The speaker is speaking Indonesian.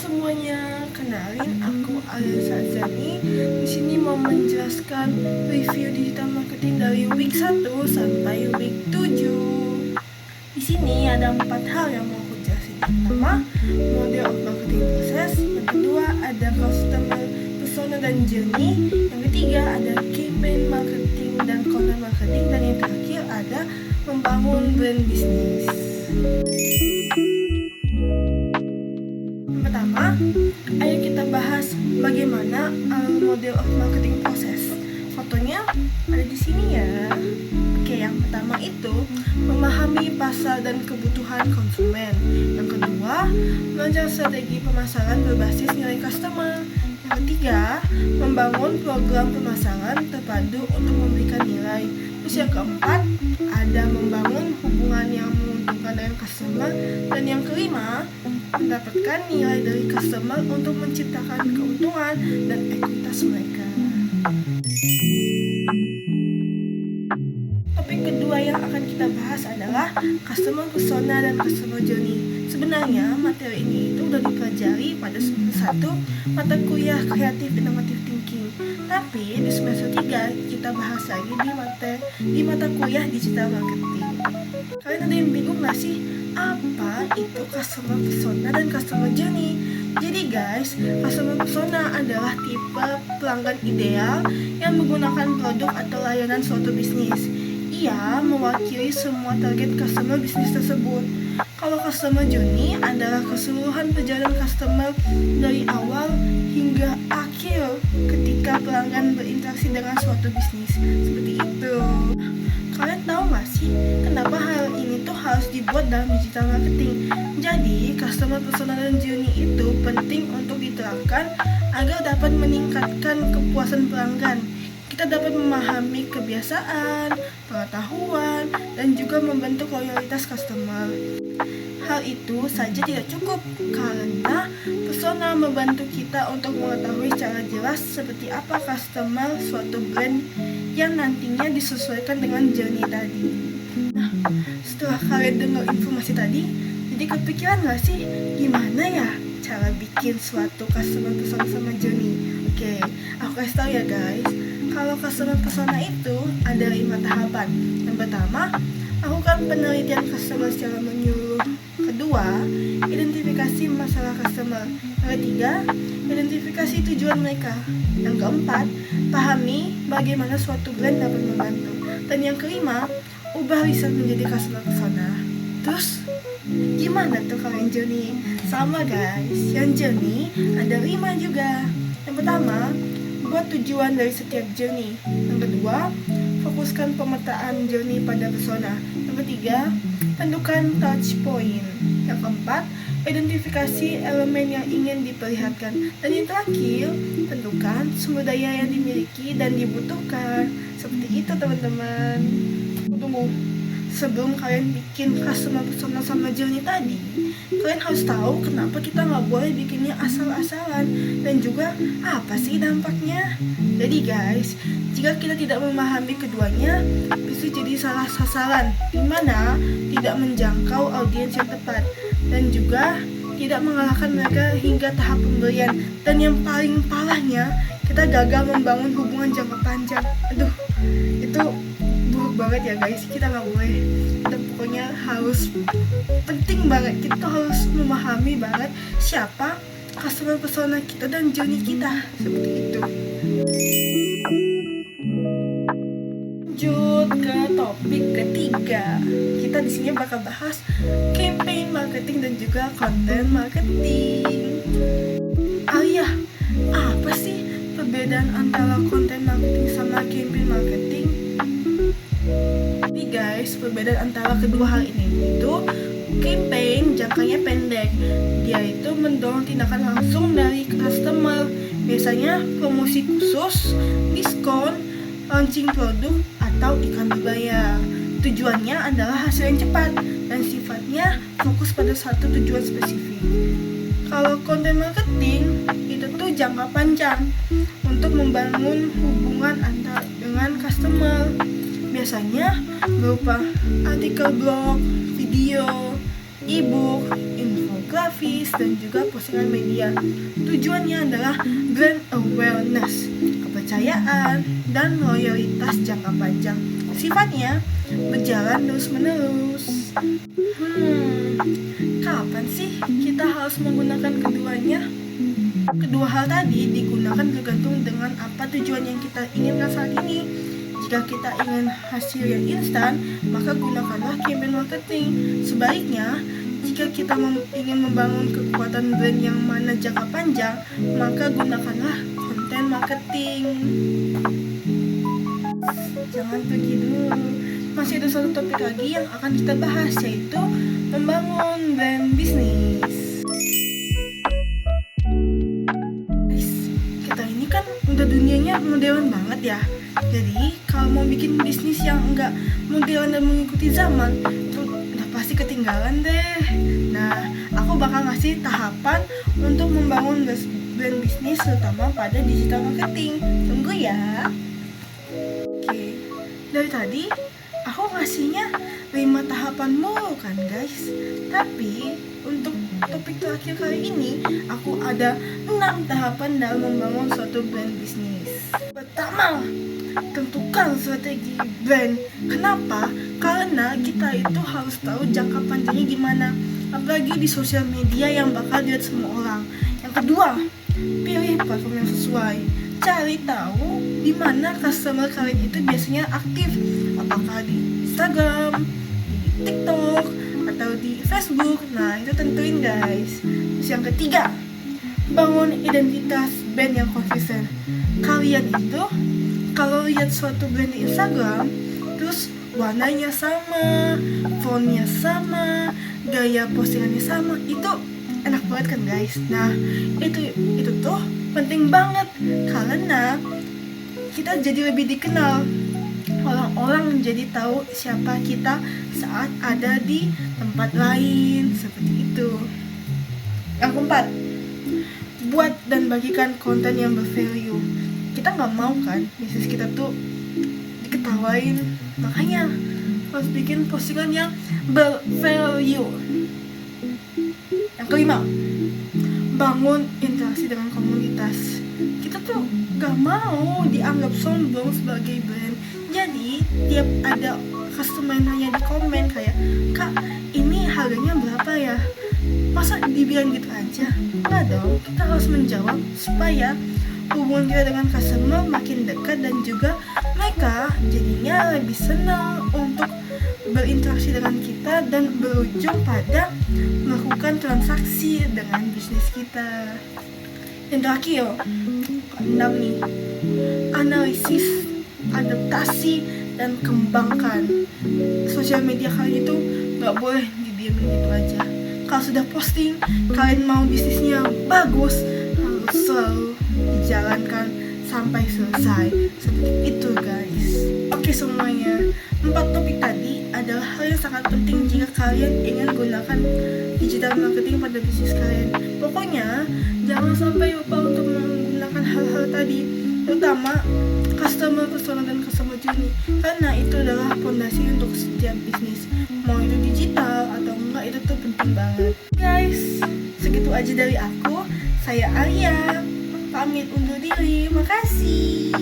semuanya, kenalin aku Aliasa Azani. Di sini mau menjelaskan review digital marketing dari week 1 sampai week 7. Di sini ada 4 hal yang mau aku jelasin. Yang pertama, model of marketing process. Yang kedua, ada customer persona dan journey. Yang ketiga, ada campaign marketing dan content marketing. Dan yang terakhir, ada membangun brand bisnis. Pertama, ayo kita bahas bagaimana model of marketing proses. Fotonya ada di sini ya. Oke, yang pertama itu memahami pasar dan kebutuhan konsumen. Yang kedua, merancang strategi pemasaran berbasis nilai customer. Yang ketiga, membangun program pemasaran terpadu untuk memberikan nilai. Terus yang keempat, ada membangun hubungan yang menguntungkan dengan customer. Dan yang kelima, mendapatkan nilai dari customer untuk menciptakan keuntungan dan ekuitas mereka. Topik kedua yang akan kita bahas adalah customer persona dan customer journey. Sebenarnya materi ini itu udah dipelajari pada semester 1 mata kuliah kreatif inovatif thinking. Tapi di semester 3 kita bahas lagi di mata kuliah digital marketing. Kalian ada yang bingung gak sih? Apa itu customer persona dan customer journey? Jadi guys, customer persona adalah tipe pelanggan ideal yang menggunakan produk atau layanan suatu bisnis. Ia mewakili semua target customer bisnis tersebut. Kalau customer journey adalah keseluruhan perjalanan customer dari awal hingga akhir ketika pelanggan berinteraksi dengan suatu bisnis. Seperti itu. Kalian tahu gak sih kenapa hal ini tuh harus dibuat dalam digital marketing? Jadi, customer persona dan journey itu penting untuk diterapkan agar dapat meningkatkan kepuasan pelanggan. Kita dapat memahami kebiasaan, pengetahuan, dan juga membentuk loyalitas customer. Hal itu saja tidak cukup karena persona membantu kita untuk mengetahui secara jelas seperti apa customer suatu brand yang nantinya disesuaikan dengan journey tadi. Nah, setelah kalian dengar informasi tadi, jadi kepikiran gak sih gimana ya cara bikin suatu customer persona sama journey? Oke, aku kasih tahu ya guys. Kalau customer persona itu ada 5 tahapan. Yang pertama, lakukan penelitian customer secara menyeluruh. Kedua, identifikasi masalah customer. Yang ketiga, identifikasi tujuan mereka. Yang keempat, pahami bagaimana suatu brand dapat membantu. Dan yang kelima, ubah riset menjadi customer persona. Terus, gimana tuh kalau yang journey? Sama guys, yang journey ada 5 juga. Yang pertama, buat tujuan dari setiap journey. Yang kedua, fokuskan pemetaan journey pada persona. Yang ketiga, tentukan touch point. Yang keempat, identifikasi elemen yang ingin diperlihatkan. Dan yang terakhir, tentukan sumber daya yang dimiliki dan dibutuhkan. Seperti itu teman-teman. Tunggu, sebelum kalian bikin customer persona sama journey tadi, kalian harus tahu kenapa kita nggak boleh bikinnya asal-asalan dan juga apa sih dampaknya. Jadi guys, jika kita tidak memahami keduanya, bisa jadi salah sasaran, dimana tidak menjangkau audiens yang tepat dan juga tidak mengalahkan mereka hingga tahap pembelian. Dan yang paling parahnya, kita gagal membangun hubungan jangka panjang. Aduh, itu buruk banget ya guys. Kita nggak boleh. Kita pokoknya harus penting banget. Kita harus memahami banget siapa customer persona kita dan journey kita. Seperti itu. Lanjut ke topik ketiga. Kita di sini bakal bahas campaign marketing dan juga content marketing. Ayah, apa sih perbedaan antara content marketing sama campaign marketing? Jadi guys, perbedaan antara kedua hal ini itu campaign jangkanya pendek. Dia itu mendorong tindakan langsung dari customer. Biasanya promosi khusus, diskon, launching produk, atau iklan berbayar. Tujuannya adalah hasil yang cepat dan sifatnya fokus pada satu tujuan spesifik. Kalau content marketing itu tuh jangka panjang untuk membangun hubungan antara dengan customer. Biasanya berupa artikel blog, video, e-book, infografis, infografis, dan juga postingan media. Tujuannya adalah brand awareness, kepercayaan, dan loyalitas jangka panjang. Sifatnya berjalan terus-menerus. Kapan sih kita harus menggunakan keduanya? Kedua hal tadi digunakan tergantung dengan apa tujuan yang kita inginkan saat ini. Jika kita ingin hasil yang instan, maka gunakanlah campaign marketing. Sebaliknya, jika kita ingin membangun kekuatan brand yang mana jangka panjang, maka gunakanlah konten marketing. Jangan pergi dulu, masih ada satu topik lagi yang akan kita bahas, yaitu membangun brand bisnis. Kita ini kan udah dunianya modern banget ya. Jadi kalau mau bikin bisnis yang enggak modern dan mengikuti zaman, itu udah pasti ketinggalan deh. Nah, aku bakal ngasih tahapan untuk membangun brand bisnis, terutama pada digital marketing. Tunggu ya. Oke, dari tadi aku ngasihnya 5 tahapan mulu kan guys. Tapi untuk topik terakhir kali ini, aku ada 6 tahapan dalam membangun suatu brand bisnis. Pertama, tentukan strategi brand. Kenapa? Karena kita itu harus tahu jangka panjangnya gimana, apalagi di sosial media yang bakal dilihat semua orang. Yang kedua, pilih platform yang sesuai. Cari tahu di mana customer kalian itu biasanya aktif, apakah di Instagram, di TikTok, atau di Facebook. Nah, itu tentuin guys. Terus yang ketiga, bangun identitas brand yang konsisten. Kalian itu kalau lihat suatu brand di Instagram, terus warnanya sama, fontnya sama, gaya postingannya sama, itu enak banget kan guys. Nah, itu tuh penting banget karena kita jadi lebih dikenal. Orang-orang jadi tahu siapa kita saat ada di tempat lain, seperti itu. Yang keempat, buat dan bagikan konten yang bervalue. Kita nggak mau kan bisnis kita tuh diketawain, makanya harus bikin postingan yang bervalue. Yang kelima, bangun interaksi dengan komunitas. Kita tuh nggak mau dianggap sombong sebagai brand. Jadi tiap ada customer nanya di komen kayak, "Kak, ini harganya berapa ya?" Masa dibilang gitu aja? Nggak dong, kita harus menjawab supaya hubungan kita dengan customer makin dekat dan juga mereka jadinya lebih senang untuk berinteraksi dengan kita dan berujung pada melakukan transaksi dengan bisnis kita. Yang terakhir, keenam nih, analisis, adaptasi, dan kembangkan. Sosial media kalian itu nggak boleh didiamin gitu aja. Kalau sudah posting, kalian mau bisnisnya bagus, harus selalu dijalankan sampai selesai. Seperti itu guys. Oke semuanya, 4 topik tadi adalah hal yang sangat penting jika kalian ingin gunakan digital marketing pada bisnis kalian. Pokoknya jangan sampai lupa untuk menggunakan hal-hal tadi, terutama customer persona dan customer journey, karena itu adalah fondasi untuk setiap bisnis. Mau itu digital atau enggak, itu tuh penting banget guys. Segitu aja dari aku. Saya Arya, pamit undur diri. Makasih.